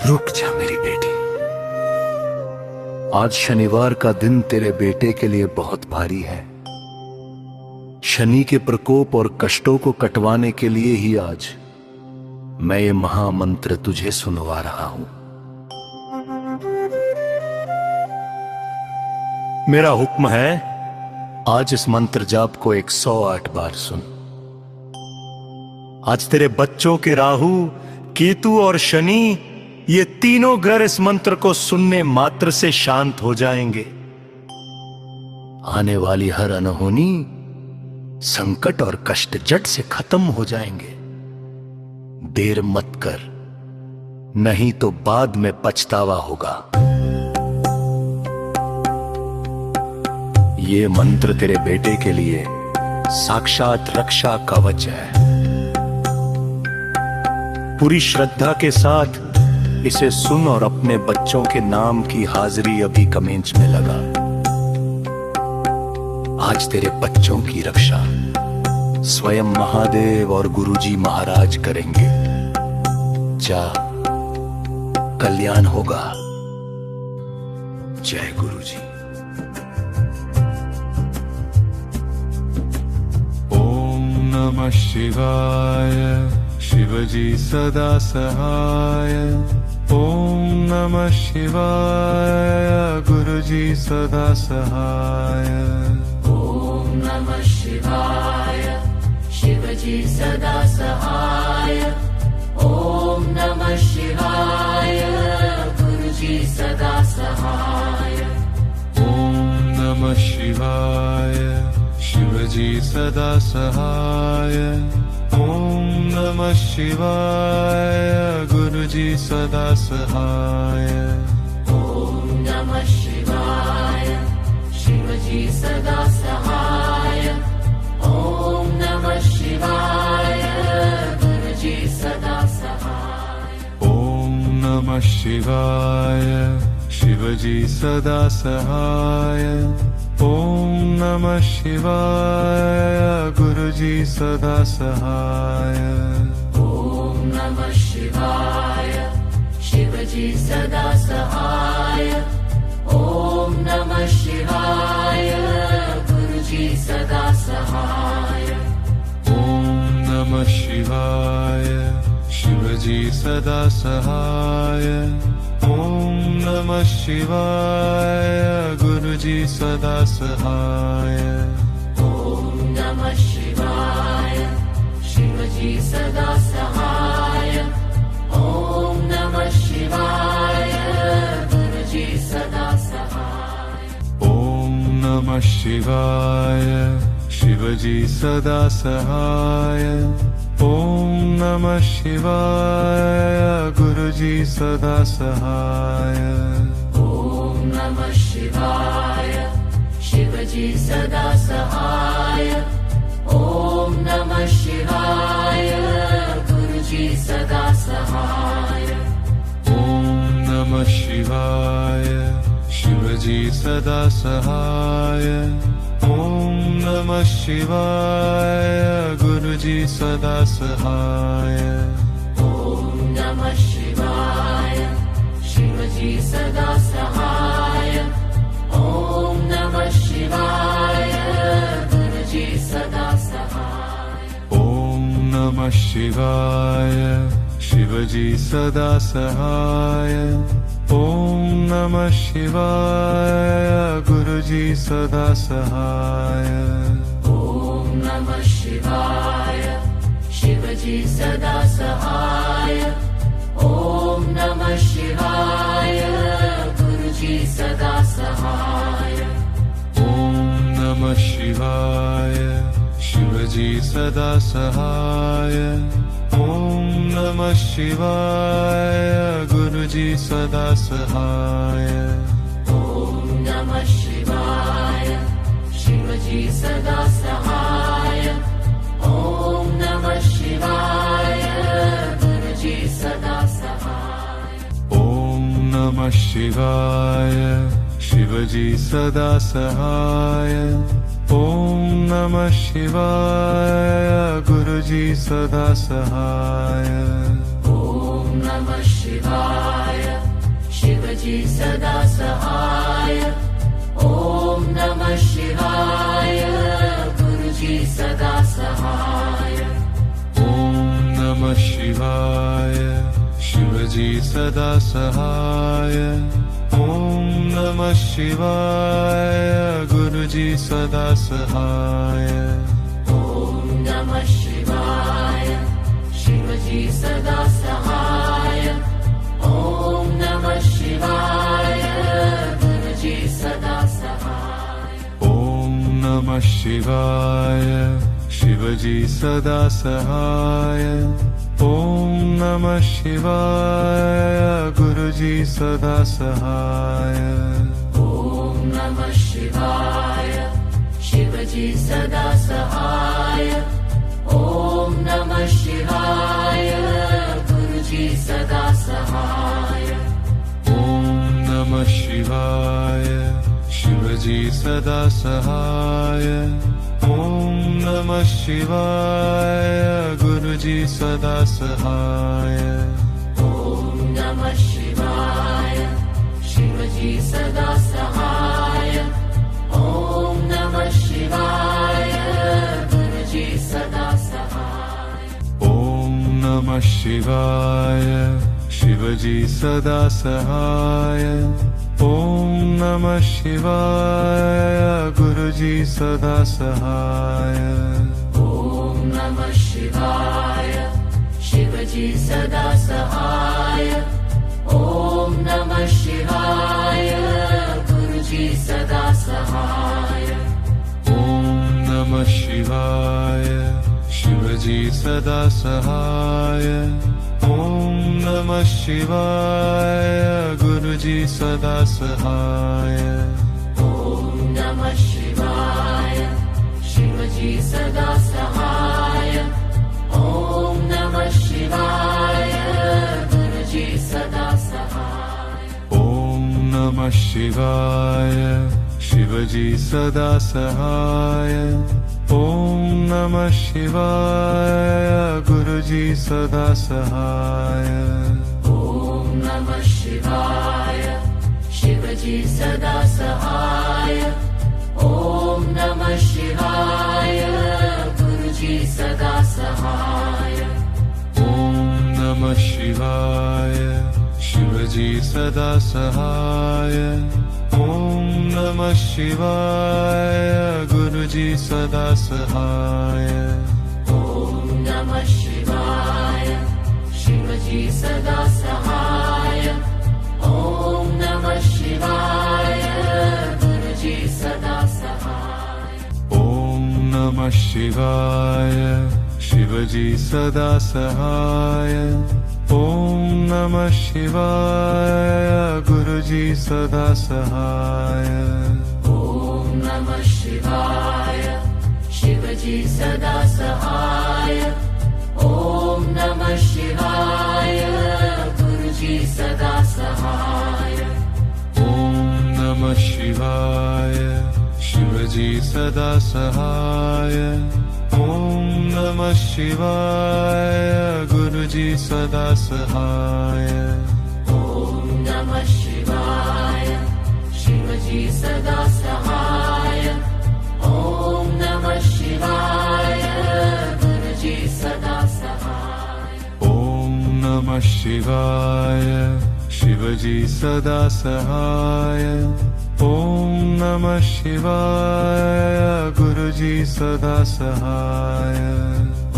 रुक जा मेरी बेटी। आज शनिवार का दिन तेरे बेटे के लिए बहुत भारी है। शनि के प्रकोप और कष्टों को कटवाने के लिए ही आज मैं ये महामंत्र तुझे सुनवा रहा हूं। मेरा हुक्म है, आज इस मंत्र जाप को 108 बार सुन। आज तेरे बच्चों के राहु, केतु और शनि, ये तीनों ग्रह इस मंत्र को सुनने मात्र से शांत हो जाएंगे। आने वाली हर अनहोनी, संकट और कष्ट जट से खत्म हो जाएंगे। देर मत कर, नहीं तो बाद में पछतावा होगा। ये मंत्र तेरे बेटे के लिए साक्षात रक्षा कवच है। पूरी श्रद्धा के साथ इसे सुन और अपने बच्चों के नाम की हाजिरी अभी कमेंट में लगा। आज तेरे बच्चों की रक्षा स्वयं महादेव और गुरुजी महाराज करेंगे। जा, कल्याण होगा। जय गुरुजी। ओम नमः शिवाय, शिवजी सदा सहाय। ओम नमः शिवाय, गुरुजी सदा सहाय। ओम नमः शिवाय, शिवजी सदा सहाय। ओम नमः शिवाय, गुरुजी सदा सहाय। ओम नमः शिवाय, शिवजी सदा सहाय। ओम नमः शिवाय, गुरुजी सदा सहाय। ओम नमः शिवाय, शिवजी सदा सहाय। ओम नमः शिवाय, गुरुजी सदा सहाय। ओम नमः शिवाय, शिवजी सदा सहाय। ओम नमः शिवाय, गुरुजी सदा सहाय। ओम नमः शिवाय, शिवजी सदा सहाय। ओम नमः शिवाय, गुरुजी सदा सहाय। ओम नमः शिवाय, शिवजी सदा सहाय। ओम नमः शिवाय, गुरुजी सदा सहाय। ओम नमः शिवाय, शिवजी सदा सहाय। ओम नमः शिवाय, गुरुजी सदा सहाय। ओम नमः शिवाय, शिवजी सदा सहाय। ओम नमः शिवाय, गुरुजी सदा सहाय। ओम नमः शिवाय, शिवजी सदा सहाय। ओम नमः शिवाय, गुरुजी सदा सहाय। ओम नमः शिवाय, शिवजी सदा सहाय। ओम नमः शिवाय, गुरुजी सदा सहाय। ओम नमः शिवाय, शिवजी सदा सहाय। ओम नमः शिवाय, गुरुजी सदा सहाय। ओम नमः शिवाय, शिवजी सदा सहाय। ओम नमः शिवाय, गुरुजी सदा सहाय। ओम नमः शिवाय, शिवजी सदा सहाय। ओम नमः शिवाय, गुरुजी सदा सहाय। ओम नमः शिवाय, शिवजी सदा सहाय। ओम नमः शिवाय, गुरुजी सदा सहाय। ओम नमः शिवाय, शिवजी सदा सहाय। ओम नमः शिवाय, गुरुजी सदा सहाय। ओम नमः शिवाय, शिवजी सदा सहाय। ओम नमः शिवाय, गुरुजी सदा सहाय। ओम नमः शिवाय, शिवजी सदा सहाय ओम नमः शिवाय गुरुजी सदा सहाय ओम नमः शिवाय शिवजी सदा सहाय ओम नमः शिवाय गुरुजी सदा सहाय ओम नमः शिवाय शिवजी सदा सहाय ओम नमः शिवाय गुरुजी सदा सहाय ओम नमः शिवाय शिवजी सदा सहाय ओम नमः शिवाय गुरुजी सदा सहाय ओम नमः शिवाय शिवजी सदा सहाय ओम नमः शिवाय गुरुजी सदा सहाय ओम नमः शिवाय शिवजी सदा सहाय ओम नमः शिवाय गुरुजी सदा सहाय ओम नमः शिवाय शिवजी सदा सहाय ओम नमः शिवाय गुरुजी सदा सहाय ओम नमः शिवाय शिवजी सदा सहाय ओम नमः शिवाय गुरुजी सदा सहाय ओम नमः शिवाय शिवजी सदा सहाय ओम नमः शिवाय गुरुजी सदा सहाय ओम नमः शिवाय शिवजी सदा सहाय ओम नमः शिवाय गुरुजी सदा सहाय ओम नमः शिवाय शिवजी सदा सहाय ओम नमः शिवाय गुरुजी सदा सहाय ओम नमः शिवाय शिवजी सदा सहाय ओम नमः शिवाय गुरुजी सदा सहाय ओम नमः शिवाय शिवजी सदा सहाय ओम नमः शिवाय गुरुजी सदा सहाय ओम नमः शिवाय शिवजी सदा सहाय ओम नमः शिवाय गुरुजी सदा सहाय ओम नमः शिवाय शिवजी सदा सहाय ओम नमः शिवाय गुरुजी सदा सहाय ओम नमः शिवाय शिवजी सदा सहाय ओम नमः शिवाय गुरुजी सदा सहाय ओम नमः शिवाय शिवजी सदा सहाय ओम नमः शिवाय गुरुजी सदा सहाय ओम नमः शिवाय शिवजी सदा सहाय ओम नमः शिवाय गुरुजी सदा सहाय ओम नमः शिवाय शिवजी सदा सहाय ओम नमः शिवाय गुरुजी सदा सहाय ओम नमः शिवाय शिवजी सदा सहाय ओम नमः शिवाय गुरुजी सदा सहाय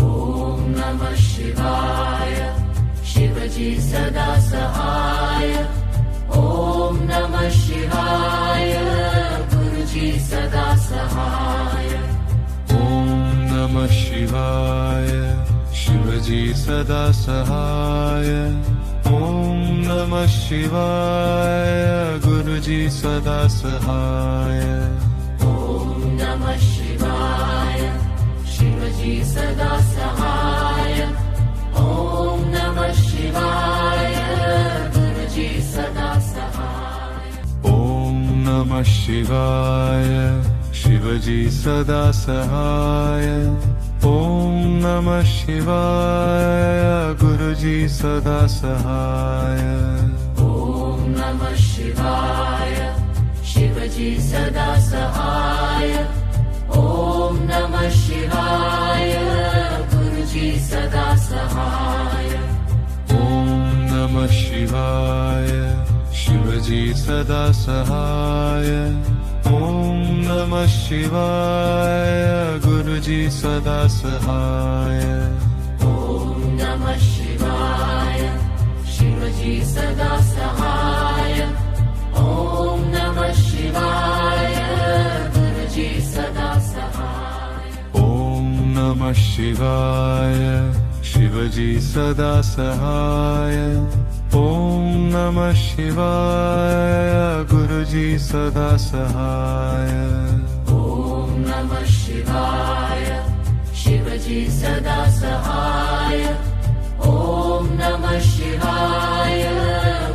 ओम नमः शिवाय शिवजी सदा सहाय ओम नमः शिवाय गुरुजी सदा सहाय ओम नमः शिवाय शिवजी सदा सहाय ओम नमः शिवाय गुरुजी सदा सहाय ओम नमः शिवाय शिवजी सदा सहाय ओम नमः शिवाय गुरुजी सदा सहाय ओम नमः शिवाय शिवजी सदा सहाय ओम नमः शिवाय गुरुजी सदा सहाय ओम नमः शिवाय शिवजी सदा सहाय ओम नमः शिवाय गुरुजी सदा सहाय ओम नमः शिवाय शिवजी सदा सहाय ओम नमः शिवाय गुरुजी सदा सहाय ओम नमः शिवाय शिवजी सदा सहाय ओम नमः शिवाय गुरुजी सदा सहाय ओम नमः शिवाय शिवजी सदा सहाय ओम नमः शिवाय गुरुजी सदा सहाय ओम नमः शिवाय शिवजी सदा सहाय ओम नमः शिवाय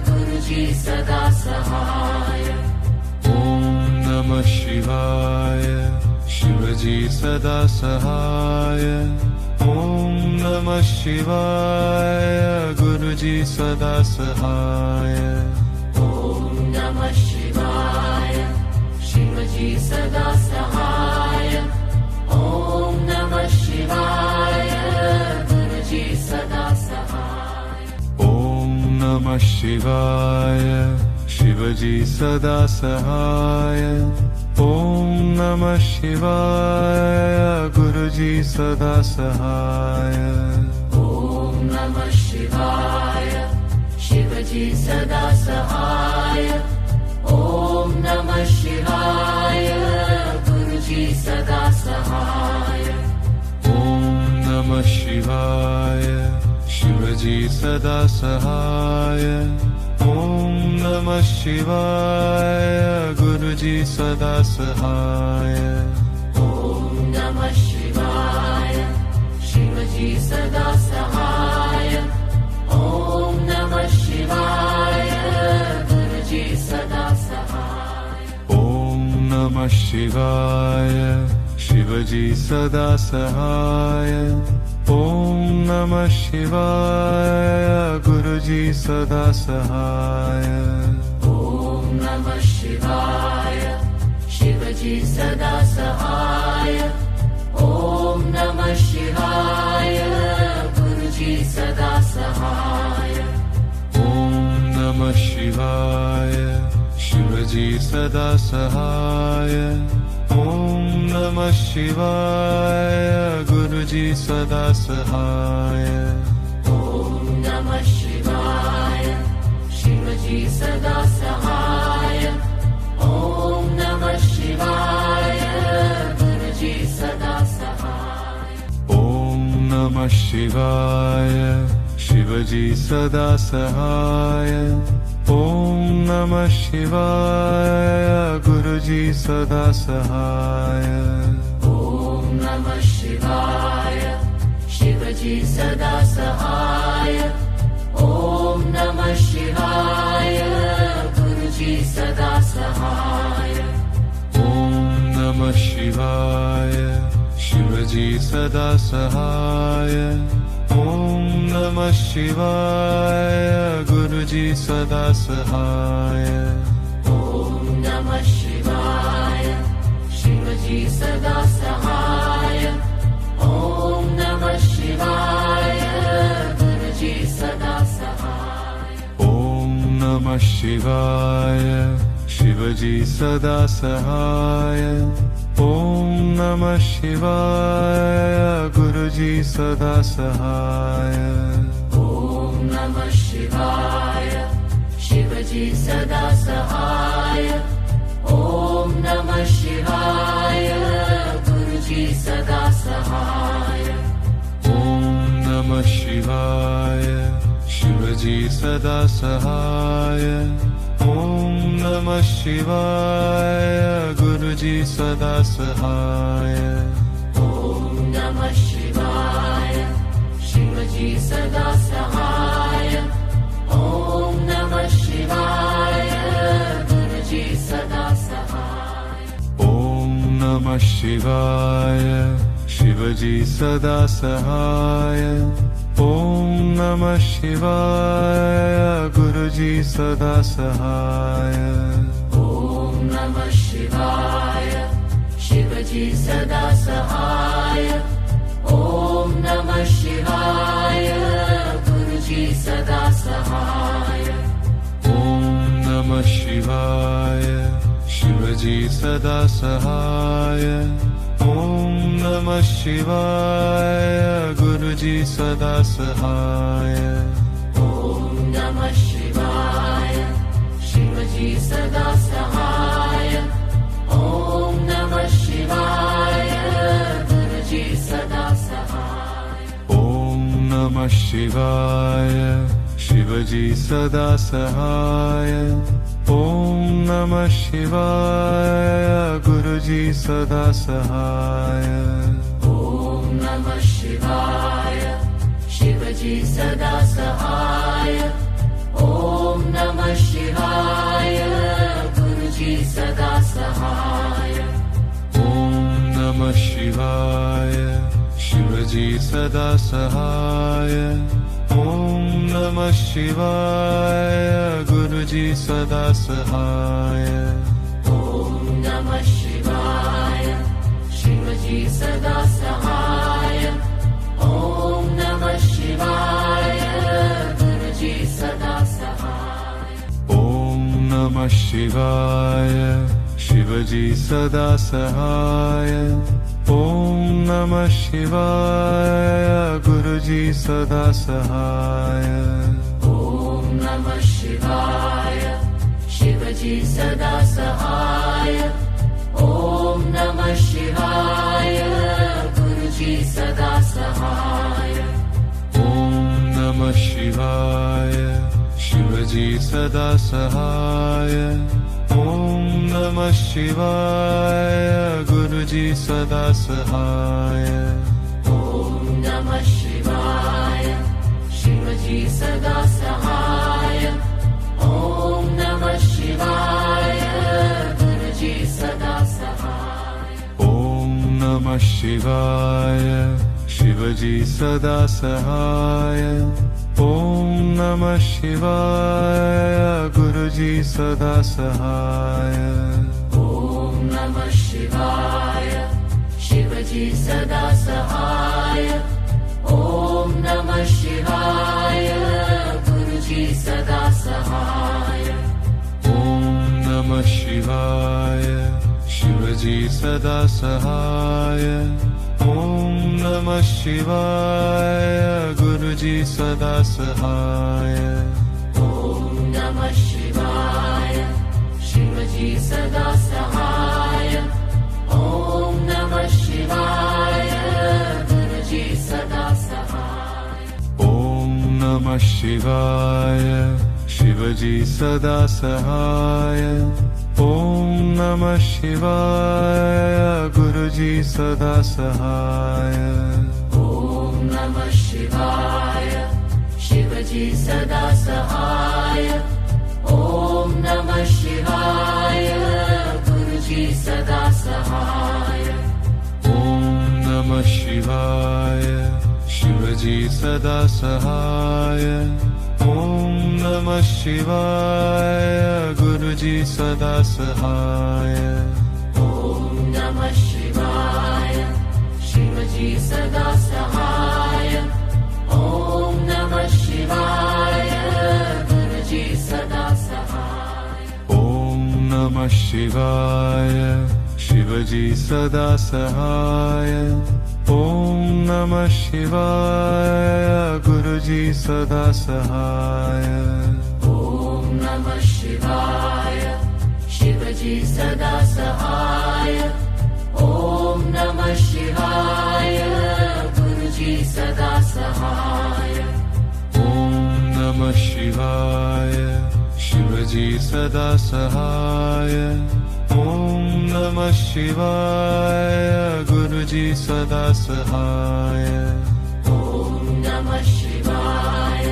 गुरुजी सदा सहाय ओम नमः शिवाय शिवजी सदा सहाय ओम नमः शिवाय गुरुजी सदा सहाय ओम नमः शिवाय शिवजी सदा सहाय ओम नमः शिवाय गुरुजी सदा सहाय ओम नमः शिवाय शिवजी सदा सहाय ओम नमः शिवाय गुरुजी सदा सहाय ओम नमः शिवाय शिवजी सदा सहाय ओम नमः शिवाय गुरुजी सदा सहाय ओम नमः शिवाय शिवजी सदा सहाय ओम नमः शिवाय गुरुजी सदा सहाय ओम नमः शिवाय शिवजी सदा सहाय ओम नमः शिवाय गुरुजी सदा सहाय ओम नमः शिवाय शिवजी सदा सहाय ओम नमः शिवाय गुरुजी सदा सहाय ओम नमः शिवाय शिवजी सदा सहाय ओम नमः शिवाय गुरुजी सदा सहाय ओम नमः शिवाय शिवजी सदा सहाय ओम नमः शिवाय गुरुजी सदा सहाय ओम नमः शिवाय शिवजी सदा सहाय ओम नमः शिवाय गुरुजी सदा सहाय ओम नमः शिवाय शिवजी सदा सहाय ओम नमः शिवाय गुरुजी सदा सहाय ओम नमः शिवाय शिवजी सदा सहाय ओम नमः शिवाय गुरुजी सदा सहाय ओम नमः शिवाय शिवजी सदा सहाय ओम नमः शिवाय गुरुजी सदा सहाय ओम नमः शिवाय शिवजी सदा सहाय ओम नमः शिवाय गुरुजी सदा सहाय ओम नमः शिवाय शिवजी सदा सहाय ओम नमः शिवाय गुरुजी सदा सहाय ओम नमः शिवाय शिवजी सदा सहाय ओम नमः शिवाय गुरुजी सदा सहाय ओम नमः शिवाय शिवजी सदा सहाय ओम नमः शिवाय गुरुजी सदा सहाय ओम नमः शिवाय शिवजी सदा सहाय ओम नमः शिवाय गुरुजी सदा सहाय ओम नमः शिवाय शिवजी सदा सहाय ओम नमः शिवाय गुरुजी सदा सहाय ओम नमः शिवाय शिवाय शिवजी सदा सहाय ओम नमः शिवाय गुरुजी सदा सहाय ओम नमः शिवाय शिवजी सदा सहाय ओम नमः शिवाय गुरुजी सदा सहाय ओम नमः शिवाय शिवजी सदा सहाय ओम नमः शिवाय गुरुजी सदा सहाय ओम नमः शिवाय शिवजी सदा सहाय ओम नमः शिवाय गुरुजी सदा सहाय ओम नमः शिवाय शिवजी सदा सहाय ओम नमः शिवाय गुरुजी सदा सहाय ओम नमः शिवाय शिवजी सदा सहाय ओम नमः शिवाय गुरुजी सदा सहाय ओम नमः शिवाय शिवजी सदा सहाय ओम नमः शिवाय गुरुजी सदा सहाय ओम नमः शिवाय शिवजी सदा सहाय ओम नमः शिवाय गुरुजी सदा सहाय ओम नमः शिवाय शिवजी सदा सहाय ओम नमः शिवाय गुरुजी सदा सहाय ओम नमः शिवाय शिवजी सदा सहाय ओम नमः शिवाय गुरुजी सदा सहाय ओम नमः शिवाय शिवजी सदा सहाय ओम नमः शिवाय गुरुजी सदा सहाय ओम नमः शिवाय शिवजी सदा सहाय ओम नमः शिवाय गुरुजी सदा सहाय ओम नमः शिवाय शिवजी सदा सहाय ओम नमः शिवाय गुरुजी सदा सहाय ओम नमः शिवाय शिवजी सदा सहाय ओम नमः शिवाय गुरुजी सदा सहाय ओम नमः शिवाय शिवजी सदा सहाय ओम नमः शिवाय गुरुजी सदा सहाय ओम नमः शिवाय शिवजी सदा सहाय ओम नमः शिवाय गुरुजी सदा सहाय ओम नमः शिवाय शिवजी सदा सहाय ओम नमः शिवाय गुरुजी सदा सहाय ओम नमः शिवाय शिवजी सदा सहाय ओम नमः शिवाय गुरुजी सदा सहाय ओम नमः शिवाय शिवजी सदा सहाय ओम नमः शिवाय गुरुजी सदा सहाय ओम नमः शिवाय शिवजी सदा सहाय ओम नमः शिवाय गुरुजी सदा सहाय ओम नमः शिवाय शिवजी सदा सहाय ओम नमः शिवाय गुरुजी सदा सहाय ओम नमः शिवाय शिवजी सदा सहाय ओम नमः शिवाय गुरुजी सदा सहाय ओम नमः शिवाय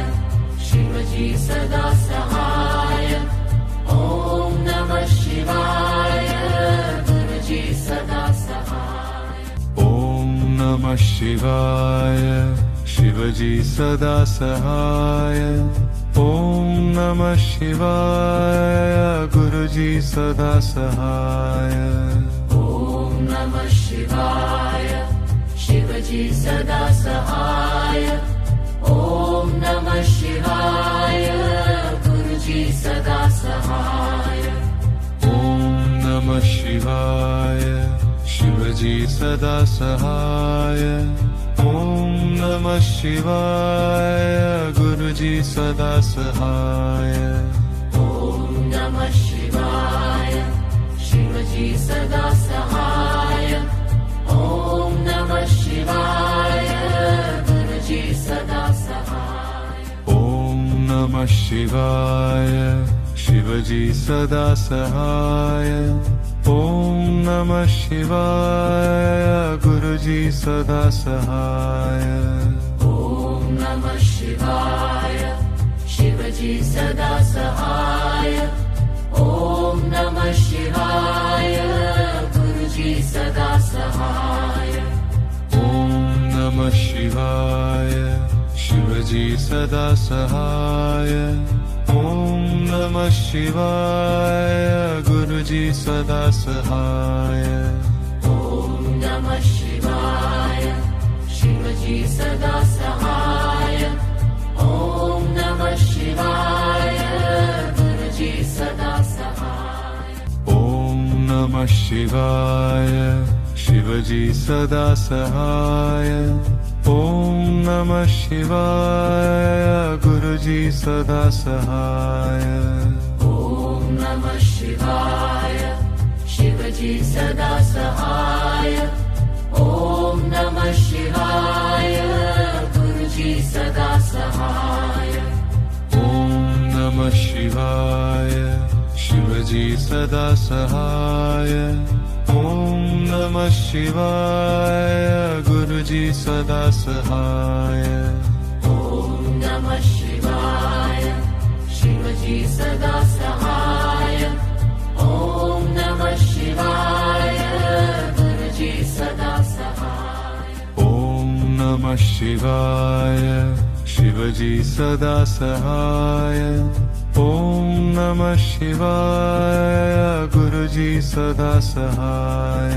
शिवजी सदा सहाय ओम नमः शिवाय गुरुजी सदा सहाय ओम नमः शिवाय शिवजी सदा सहाय ओम नमः शिवाय गुरुजी सदा सहाय ॐ नमः शिवाय शिवजी सदा सहाय ॐ नमः शिवाय गुरुजी सदा सहाय ॐ नमः शिवाय शिवजी सदा सहाय ॐ नमः शिवाय गुरुजी सदा सहाय ॐ नमः शिवाय शिवजी सदा सहाय ॐ नमः शिवाय गुरुजी सदा सहाय ॐ नमः शिवाय शिवजी सदा सहाय ॐ नमः शिवाय गुरुजी सदा सहाय ॐ नमः शिवाय शिवजी सदा सहाय ॐ नमः शिवाय गुरुजी सदा सहाय ॐ नमः शिवाय शिवजी सदा सहाय ॐ नमः शिवाय गुरुजी सदा सहाय ॐ नमः शिवाय शिवजी सदा सहाय ॐ नमः शिवाय गुरुजी सदा सहाय ॐ नमः शिवाय शिवजी सदा सहाय ॐ नमः शिवाय गुरुजी सदा सहाय ॐ नमः शिवाय शिवजी सदा सहाय ॐ नमः शिवाय गुरुजी सदा सहाय ॐ नमः शिवाय शिवजी सदा सहाय ॐ नमः शिवाय गुरुजी सदा सहाय ॐ नमः शिवाय शिवजी सदा सहाय ॐ नमः शिवाय गुरुजी सदा सहाय ॐ नमः शिवाय शिवजी सदा सहाय ॐ नमः शिवाय गुरुजी सदा सहाय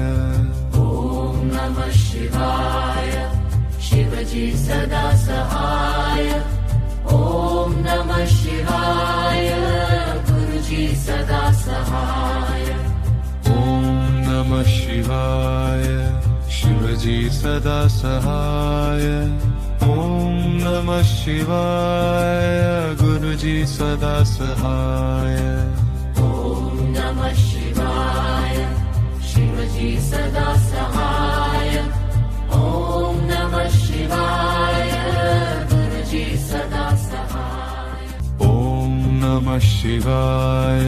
ॐ नमः शिवाय शिवजी सदा सहाय ॐ नमः शिवाय गुरुजी सदा सहाय ॐ नमः शिवाय शिवजी सदा सहाय ॐ नमः शिवाय गुरुजी सदा सहाय ॐ नमः शिवाय शिवजी सदा सहाय ॐ नमः शिवाय गुरुजी सदा सहाय ॐ नमः शिवाय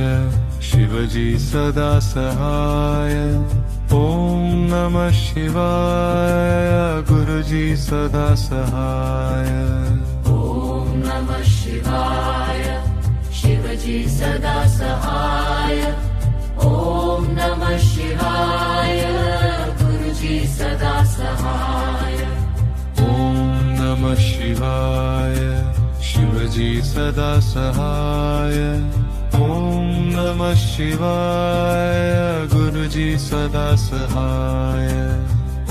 शिवजी सदा सहाय ॐ नमः शिवाय गुरुजी सदा सहाय ॐ नमः शिवाय शिवजी सदा सहाय ॐ नमः शिवाय गुरुजी सदा सहाय ॐ नमः शिवाय शिवजी सदा सहाय ॐ नमः शिवाय गुरुजी सदा सहाय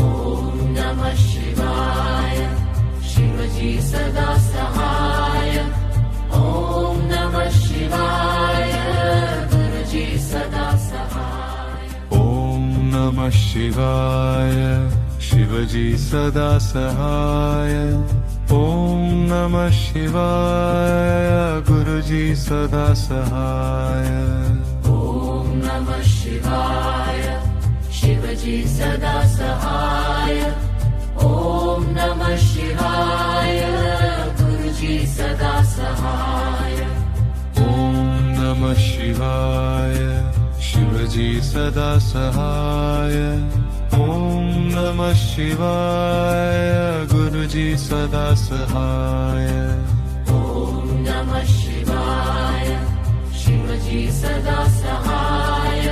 ॐ नमः शिवाय शिवजी सदा सहाय ॐ नमः शिवाय गुरुजी सदा सहाय ॐ नमः शिवाय शिवजी सदा सहाय ॐ नमः शिवाय गुरुजी सदा सहाय ॐ नमः शिवाय शिवजी सदा सहाय ॐ नमः शिवाय गुरुजी सदा सहाय ॐ नमः शिवाय शिवजी सदा सहाय ॐ नमः शिवाय गुरुजी सदा सहाय ॐ नमः शिवाय शिवजी सदा सहाय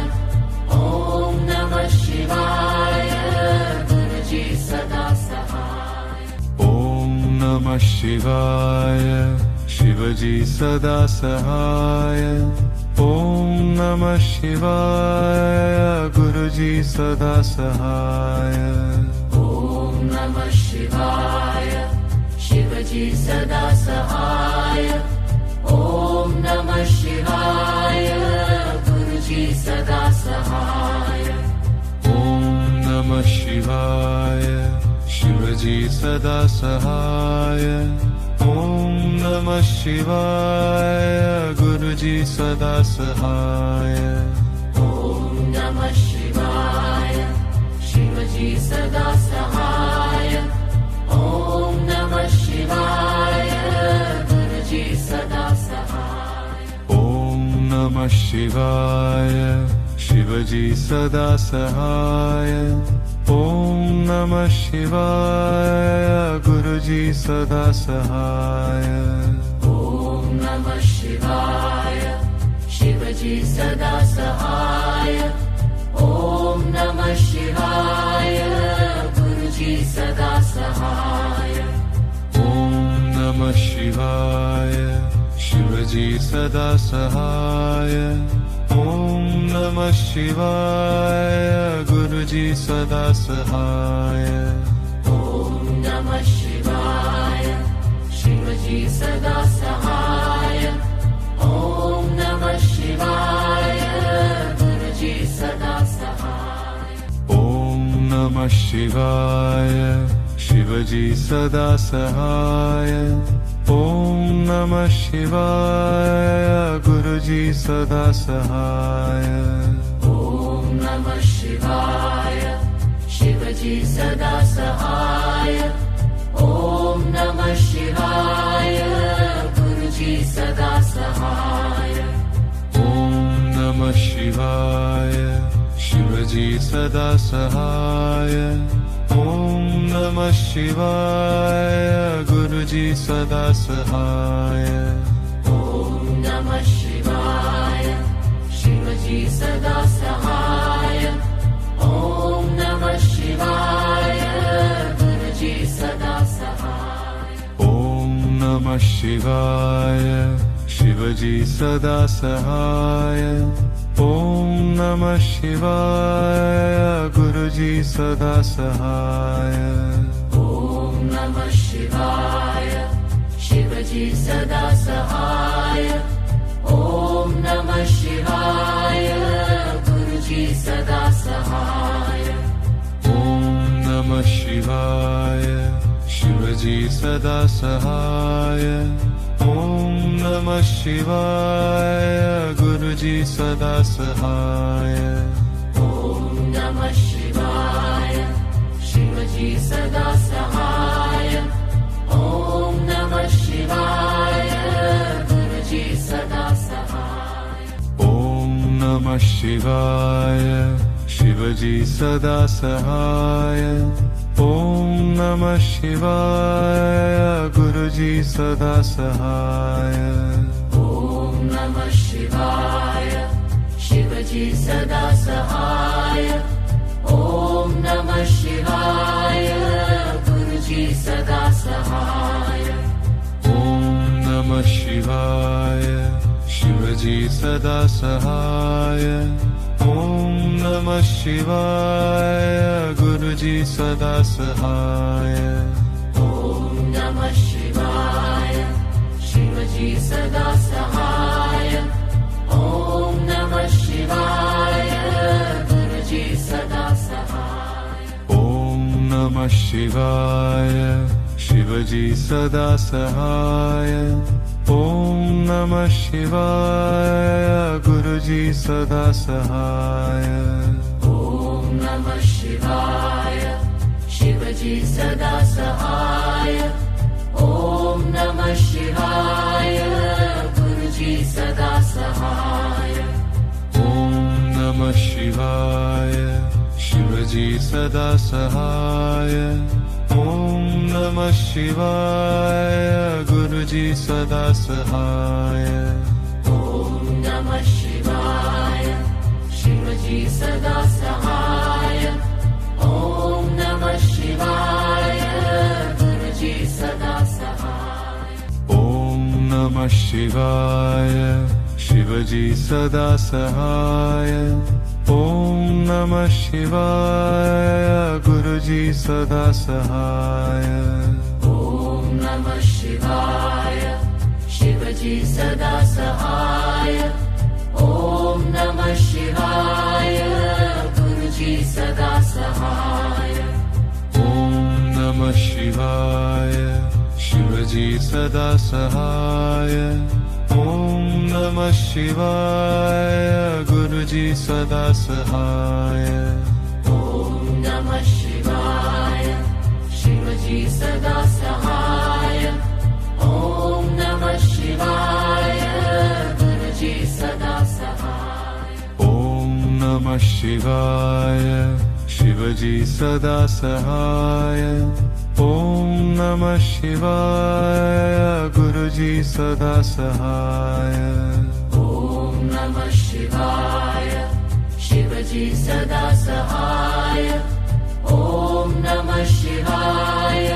ॐ नमः शिवाय गुरुजी सदा सहाय ॐ नमः शिवाय शिवजी सदा सहाय। ओम नमः शिवाय गुरुजी सदा सहाय। ॐ नमः शिवाय शिवजी सदा सहाय। ॐ नमः शिवाय गुरुजी सदा सहाय। ओम नमः शिवाय शिवजी सदा सहाय। ओम नमः शिवाय गुरुजी सदा सहाय। ॐ नमः शिवाय शिवजी सदा सहाय। ॐ नमः शिवाय गुरुजी सदा सहाय। ओम नमः शिवाय शिवजी सदा सहाय। ओम नमः शिवाय गुरुजी सदा सहाय। ॐ नमः शिवाय शिवजी सदा सहाय। ॐ नमः शिवाय गुरुजी सदा सहाय। ओम नमः शिवाय शिवजी सदा सहाय। ओम नमः शिवाय गुरुजी सदा सहाय। ॐ नमः शिवाय शिवजी सदा सहाय। ॐ नमः शिवाय गुरुजी सदा सहाय। ओम नमः शिवाय शिवजी सदा सहाय। ओम नमः शिवाय गुरुजी सदा सहाय। ॐ नमः शिवाय शिवजी सदा सहाय। ॐ नमः शिवाय गुरुजी सदा सहाय। ओम नमः शिवाय शिवजी सदा सहाय। ओम नमः शिवाय गुरुजी सदा सहाय। ॐ नमः शिवाय शिवजी सदा सहाय। ॐ नमः शिवाय गुरुजी सदा सहाय। ओम नमः शिवाय शिवजी सदा सहाय। ओम नमः शिवाय गुरुजी सदा सहाय। ॐ नमः शिवाय शिवजी सदा सहाय। ॐ नमः शिवाय गुरुजी सदा सहाय। ओम नमः शिवाय शिवजी सदा सहाय। ओम नमः शिवाय गुरुजी सदा सहाय। ॐ नमः शिवाय शिवजी सदा सहाय। ॐ नमः शिवाय गुरुजी सदा सहाय। ओम नमः शिवाय शिवजी सदा सहाय। ओम नमः शिवाय गुरुजी सदा सहाय। ॐ नमः शिवाय शिवजी सदा सहाय। ॐ नमः शिवाय गुरुजी सदा सहाय। ओम नमः शिवाय शिवजी सदा सहाय। ओम नमः शिवाय गुरुजी सदा सहाय। ॐ नमः शिवाय शिवजी सदा सहाय। ॐ नमः शिवाय गुरुजी सदा सहाय। ओम नमः शिवाय शिवजी सदा सहाय। ओम नमः शिवाय गुरुजी सदा सहाय। ॐ नमः शिवाय शिवजी सदा सहाय। ॐ नमः शिवाय गुरुजी सदा सहाय। ओम नमः शिवाय शिवजी सदा सहाय। ओम नमः शिवाय गुरुजी सदा सहाय। ॐ नमः शिवाय शिवजी सदा सहाय। ॐ नमः शिवाय गुरुजी सदा सहाय। ओम नमः नमः शिवाय शिवजी सदा सहाय। ओम नमः शिवाय गुरुजी सदा सहाय। ॐ नमः शिवाय शिवजी सदा सहाय। ॐ नमः शिवाय गुरुजी सदा सहाय। ओम नमः शिवाय शिवजी सदा सहाय। ओम नमः शिवाय गुरुजी सदा सहाय। ॐ नमः शिवाय शिवजी सदा सहाय। ॐ नमः शिवाय गुरुजी सदा सहाय। ओम नमः शिवाय शिवजी सदा सहाय। ओम नमः शिवाय गुरुजी सदा सहाय। ॐ नमः शिवाय शिवजी सदा सहाय। ॐ नमः शिवाय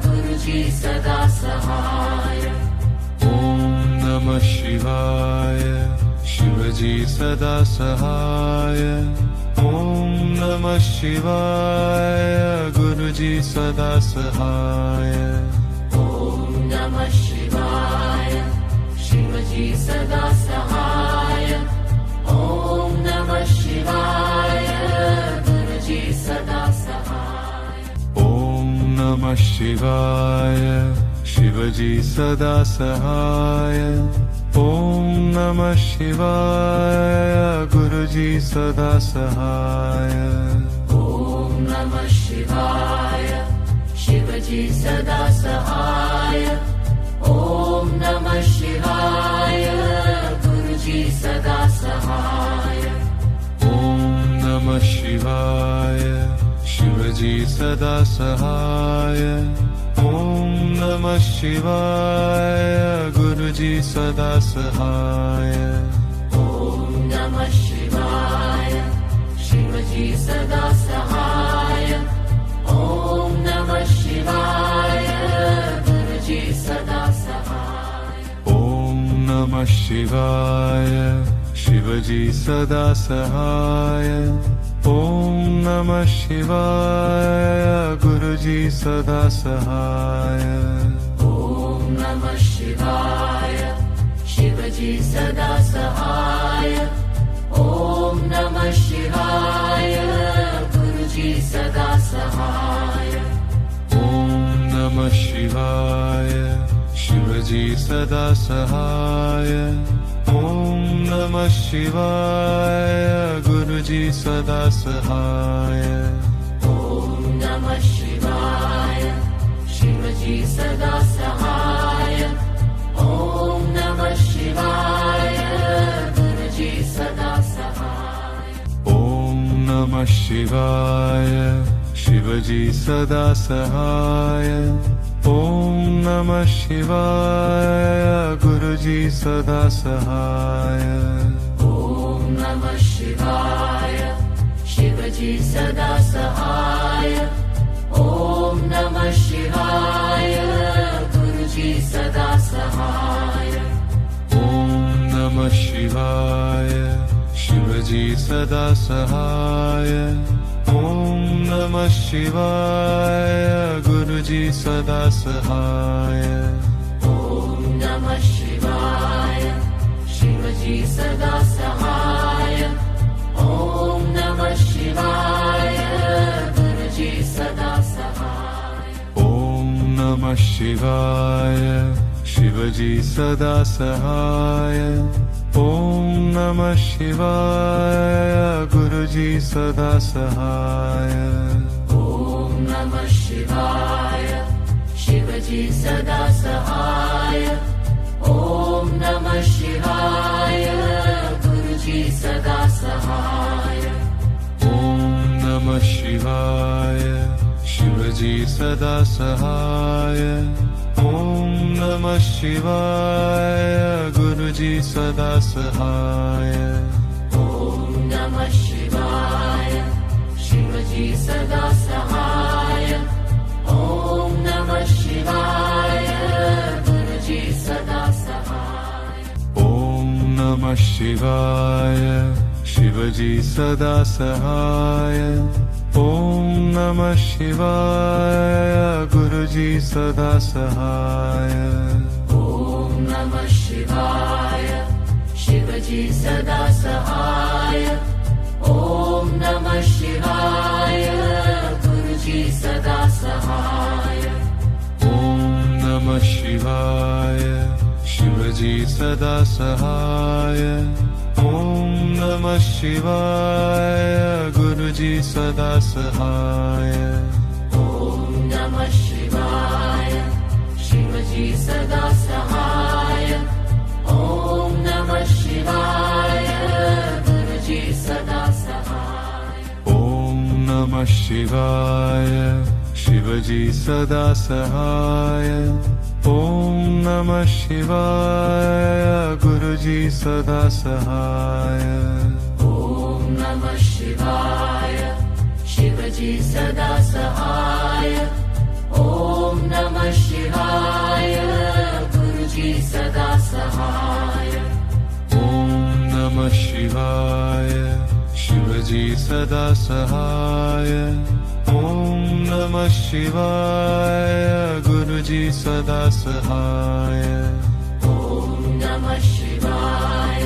गुरुजी सदा सहाय। ओम नमः शिवाय शिवजी सदा सहाय। ओम नमः शिवाय गुरुजी सदा सहाय। ॐ नमः शिवाय शिवजी सदा सहाय। ॐ नमः शिवाय गुरुजी सदा सहाय। ओम नमः शिवाय शिवजी सदा सहाय। ओम नमः शिवाय गुरुजी सदा सहाय। ॐ नमः शिवाय शिवजी सदा सहाय। ॐ नमः शिवाय गुरुजी सदा सहाय। ओम नमः शिवाय शिवजी सदा सहाय। ओम नमः शिवाय गुरुजी सदा सहाय। ॐ नमः शिवाय शिवजी सदा सहाय। ॐ नमः शिवाय गुरुजी सदा सहाय। ओम नमः शिवाय शिवजी सदा सहाय। ओम नमः शिवाय गुरुजी सदा सहाय। ॐ नमः शिवाय शिवजी सदा सहाय। ॐ नमः शिवाय गुरुजी सदा सहाय। ओम नमः शिवाय शिवजी सदा सहाय। ओम नमः शिवाय गुरुजी सदा सहाय। ॐ नमः शिवाय शिवजी सदा सहाय। ॐ नमः शिवाय गुरुजी सदा सहाय। ओम नमः शिवाय शिवजी सदा सहाय। ओम नमः शिवाय गुरुजी सदा सहाय। ॐ नमः शिवाय शिवजी सदा सहाय। ॐ नमः शिवाय गुरुजी सदा सहाय। ओम नमः शिवाय शिवजी सदा सहाय। ओम नमः शिवाय गुरुजी सदा सहाय। ॐ नमः शिवाय शिवजी सदा सहाय। ॐ नमः शिवाय गुरुजी सदा सहाय। ओम नमः शिवाय शिवजी सदा सहाय। ओम नमः शिवाय गुरुजी सदा सहाय। ॐ नमः शिवाय शिवजी सदा सहाय। ॐ नमः शिवाय गुरुजी सदा सहाय। ओम नमः शिवाय शिवजी सदा सहाय। ओम नमः शिवाय गुरुजी सदा सहाय। ॐ नमः शिवाय शिवजी सदा सहाय। ॐ नमः शिवाय गुरुजी सदा सहाय। नमः शिवाय शिवजी सदा सहाय। ओम नमः शिवाय गुरुजी सदा सहाय। ओम नमः शिवाय शिवजी सदा सहाय। ओम नमः शिवाय गुरुजी सदा सहाय। ओम नमः शिवाय शिवजी सदा सहाय। ओम नमः शिवाय गुरुजी सदा सहाय। ओम नमः शिवाय शिवजी सदा सहाय। ओम नमः शिवाय गुरुजी सदा सहाय। ओम नमः शिवाय शिवजी सदा सहाय। ओम नमः शिवाय गुरुजी सदा सहाय। ओम नमः शिवाय शिवजी सदा सहाय। ओम नमः शिवाय गुरुजी सदा सहाय। ओम नमः शिवाय शिवजी सदा सहाय। ओम नमः शिवाय गुरुजी सदा सहाय। ओम नमः शिवाय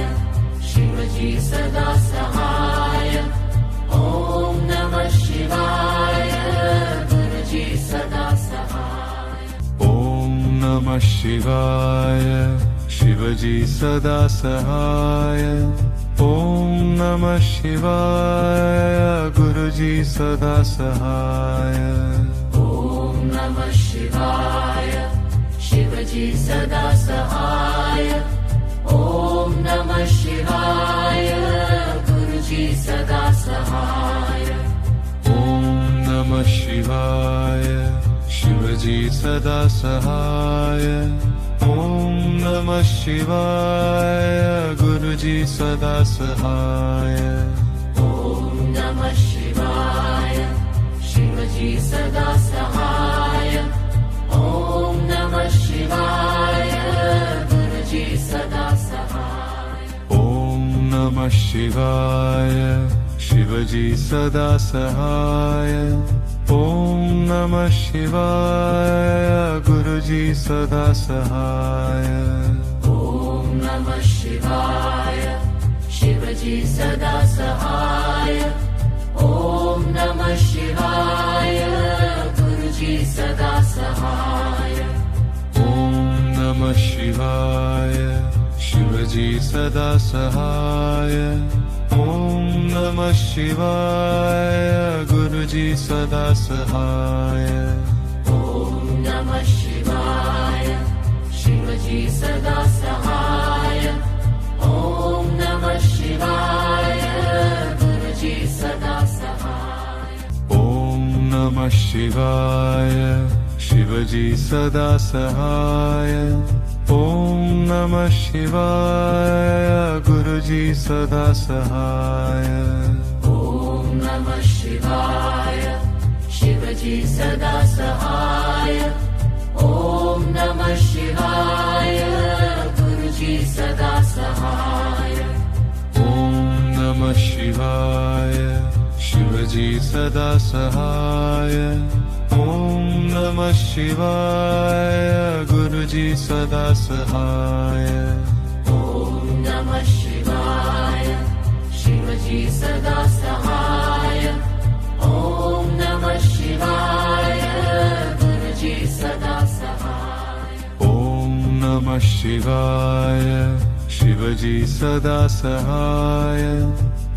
शिवजी सदा सहाय। ओम नमः शिवाय गुरुजी सदा सहाय। ओम नमः शिवाय शिवजी सदा सहाय। ओम नमः शिवाय गुरुजी सदा सहाय। ओम नमः शिवाय शिवजी सदा सहाय। ओम नमः शिवाय गुरुजी सदा सहाय। ओम नमः शिवाय शिवजी सदा सहाय। ओम नमः शिवाय गुरुजी सदा सहाय। ओम नमः शिवाय शिवजी सदा सहाय। ओम नमः शिवाय गुरुजी सदा सहाय। ओम नमः शिवाय शिवजी सदा सहाय। ओम नमः शिवाय गुरुजी सदा सहाय। ओम नमः शिवाय शिवजी सदा सहाय। ओम नमः शिवाय गुरुजी सदा सहाय। ओम नमः शिवाय शिवजी सदा सहाय। ओम नमः शिवाय गुरुजी सदा सहाय। ओम नमः शिवाय शिवजी सदा सहाय। ओम नमः शिवाय गुरुजी सदा सहाय। ओम नमः शिवाय शिवजी सदा सहाय। ओम नमः शिवाय गुरुजी सदा सहाय। ओम नमः शिवाय शिवजी सदा सहाय। ओम नमः शिवाय गुरुजी सदा सहाय। ओम नमः शिवाय शिवजी सदा सहाय। ओम नमः शिवाय गुरुजी सदा सहाय। ओम नमः शिवाय शिवजी सदा सहाय। ओम नमः शिवाय गुरुजी सदा सहाय। ओम नमः शिवाय शिवजी सदा सहाय।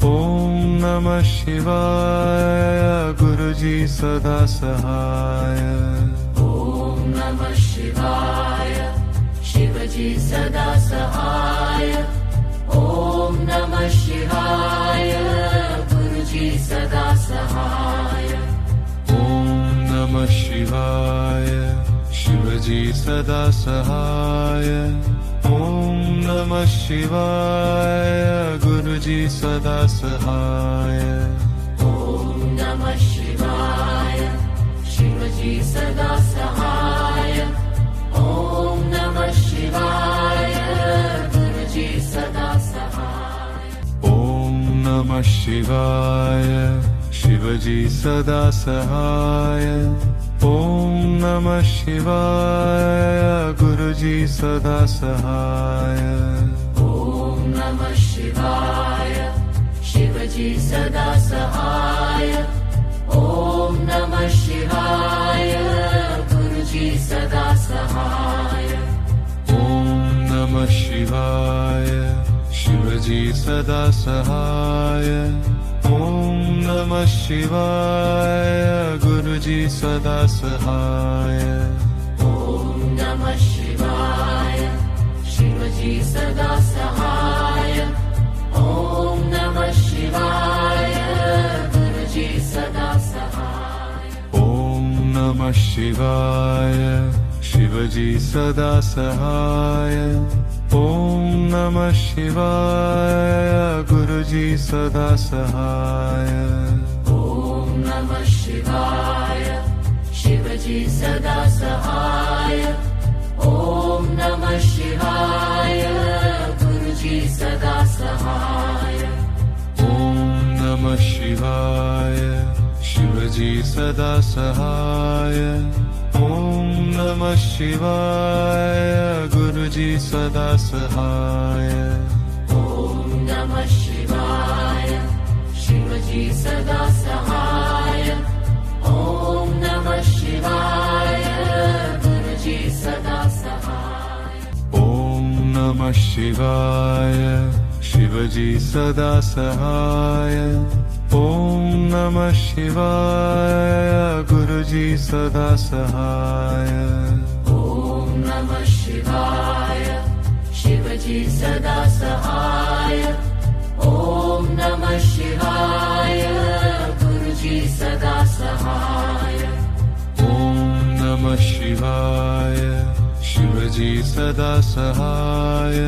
ओम नमः शिवाय गुरुजी सदा सहाय। ओम नमः शिवाय शिवजी सदा सहाय। ओम नमः शिवाय गुरुजी सदा सहाय। ओम नमः शिवाय शिवजी सदा सहाय। ओम नमः शिवाय गुरुजी सदा सहाय। ओम नमः शिवाय शिवजी सदा सहाय। ओम नमः शिवाय गुरुजी सदा सहाय। नमः शिवाय शिवजी सदा सहाय। ओम नमः शिवाय गुरुजी सदा सहाय। ओम नमः शिवाय शिवजी सदा सहाय। ओम नमः शिवाय गुरुजी सदा सहाय। ओम नमः शिवाय शिवजी सदा सहाय। ओम नमः शिवाय गुरुजी सदा सहाय। ओम नमः शिवाय शिवजी सदा सहाय। ओम नमः शिवाय गुरुजी सदा सहाय। ओम नमः शिवाय शिवजी सदा सहाय। ओम नमः शिवाय गुरुजी सदा सहाय। ओम नमः शिवाय शिवजी सदा सहाय। ओम नमः शिवाय गुरुजी सदा सहाय। ओम नमः शिवाय शिवजी सदा सहाय। ओम नमः शिवाय गुरुजी सदा सहाय। ओम नमः शिवाय शिवजी सदा सहाय। ओम नमः शिवाय गुरुजी सदा सहाय। ओम नमः शिवाय शिवजी सदा सहाय। ओम नमः शिवाय गुरुजी सदा सहाय। ओम नमः शिवाय शिवजी सदा सहाय। ओम नमः शिवाय गुरुजी सदा सहाय। ओम नमः शिवाय शिवजी सदा सहाय।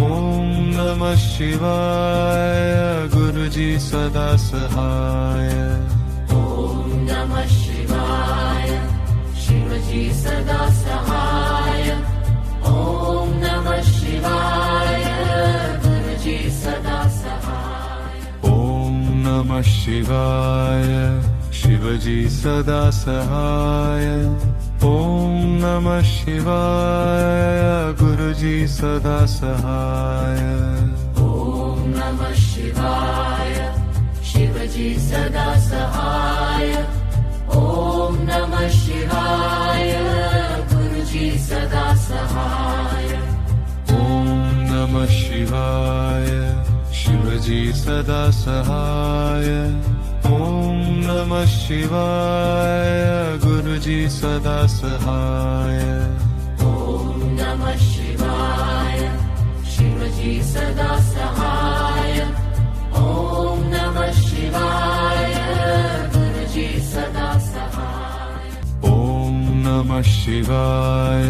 ओम नमः शिवाय गुरुजी सदा सहाय। ओम नमः शिवाय शिवजी सदा सहाय। ओम नमः शिवाय गुरुजी सदा सहाय। ओम नमः शिवाय शिवजी सदा सहाय। ओम नमः शिवाय गुरुजी सदा सहाय। ओम नमः शिवाय शिवजी सदा सहाय। ओम नमः शिवाय गुरुजी सदा सहाय। ओम नमः शिवाय शिवजी सदा सहाय। ओम नमः शिवाय गुरुजी सदा सहाय। ओम नमः शिवाय शिवजी सदा सहाय। ओम नमः शिवाय गुरुजी सदा सहाय। ओम नमः शिवाय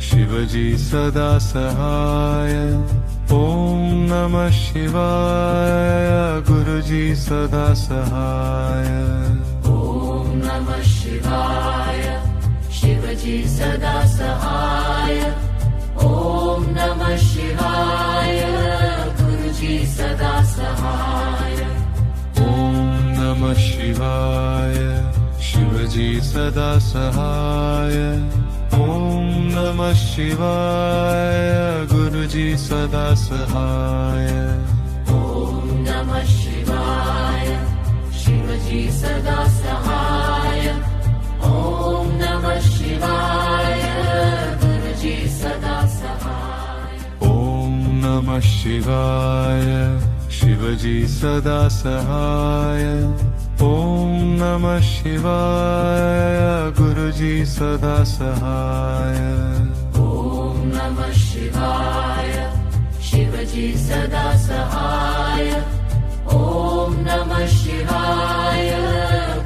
शिवजी सदा सहाय। ओम नमः शिवाय गुरुजी सदा सहाय। ओम नमः शिवाय शिवजी सदा सहाय। ओम नमः शिवाय गुरुजी सदा सहाय। ओम नमः शिवाय शिवजी सदा सहाय। ओम नमः शिवाय गुरुजी सदा सहाय। ओम नमः शिवाय शिवजी सदा सहाय। ओम नमः शिवाय गुरुजी सदा सहाय। ओम नमः शिवाय शिवजी सदा सहाय। ओम नमः शिवाय गुरुजी सदा सहाय। ओम नमः शिवाय शिवजी सदा सहाय। ओम नमः शिवाय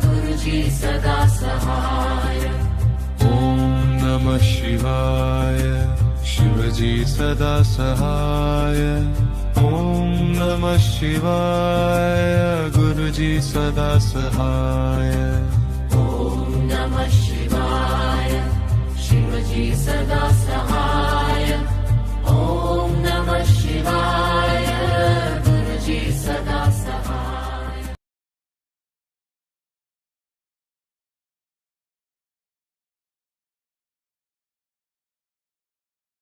गुरुजी सदा सहाय। ओम नमः शिवाय शिवजी सदा सहाय। ओम नमः शिवाय गुरुजी सदा सहाय। ओम नमः शिवाय शिवजी सदा सहाय।